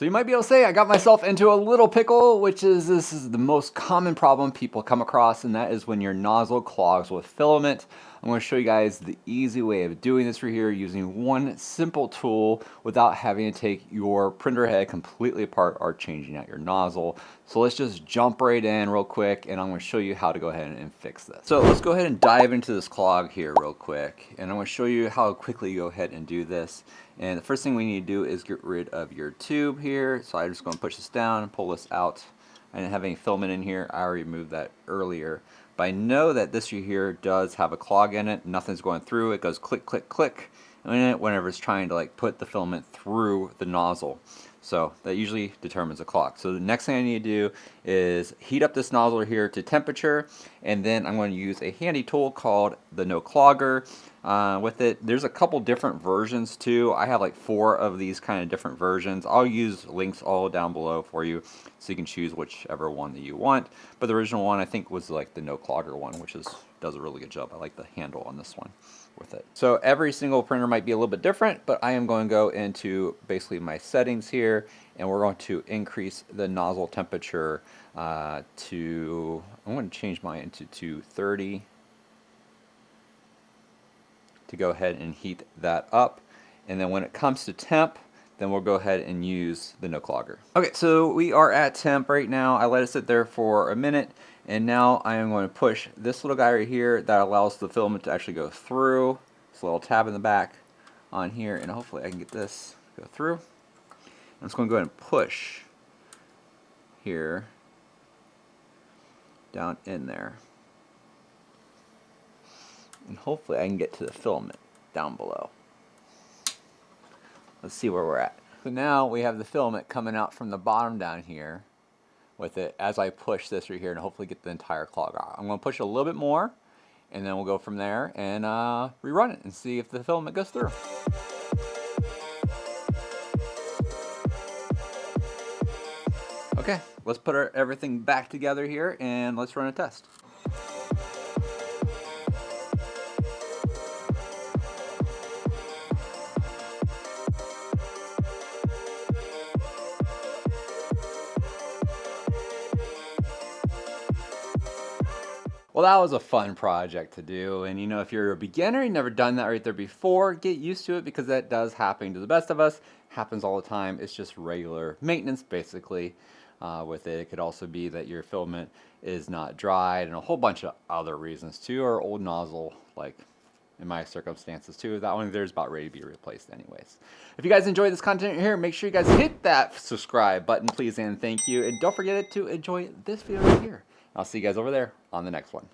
So you might be able to say I got myself into a little pickle, which is this is the most common problem people come across, and that is when your nozzle clogs with filament. I'm going to show you guys the easy way of doing this right here using one simple tool without having to take your printer head completely apart or changing out your nozzle. So let's just jump right in real quick, and I'm going to show you how to go ahead and fix this. So let's go ahead and dive into this clog here real quick, and I'm going to show you how quickly you go ahead and do this. And the first thing we need to do is get rid of your tube here. So I'm just going to push this down and pull this out. I didn't have any filament in here. I already removed that earlier. But I know that this right here does have a clog in it. Nothing's going through. It goes click, click, click whenever it's trying to like put the filament through the nozzle. So that usually determines a clog. So the next thing I need to do is heat up this nozzle here to temperature, and then I'm going to use a handy tool called the No Clogger. With it, there's a couple different versions too. I have like 4 of these kind of different versions. I'll use links all down below for you so you can choose whichever one that you want. But the original one I think was like the No Clogger one, which does a really good job. I like the handle on this one with it. So every single printer might be a little bit different, but I am going to go into basically my settings here, and we're going to increase the nozzle temperature I'm going to change mine into 230 to go ahead and heat that up. And then when it comes to temp, then we'll go ahead and use the No Clogger. Okay, so we are at temp right now. I let it sit there for a minute, and now I am going to push this little guy right here that allows the filament to actually go through. This little tab in the back on here, and hopefully I can get this to go through. I'm just going to go ahead and push here down in there. And hopefully I can get to the filament down below. Let's see where we're at. So now we have the filament coming out from the bottom down here with it as I push this right here and hopefully get the entire clog out. I'm going to push a little bit more, and then we'll go from there and rerun it and see if the filament goes through. Okay, let's put everything back together here and let's run a test. Well, that was a fun project to do, and you know, if you're a beginner, you've never done that right there before, get used to it because that does happen to the best of us. Happens all the time. It's just regular maintenance, basically. With it, it could also be that your filament is not dried, and a whole bunch of other reasons too, or old nozzle, like in my circumstances too. That one there's about ready to be replaced anyways. If you guys enjoyed this content here, make sure you guys hit that subscribe button, please, and thank you. And don't forget to enjoy this video right here. I'll see you guys over there on the next one.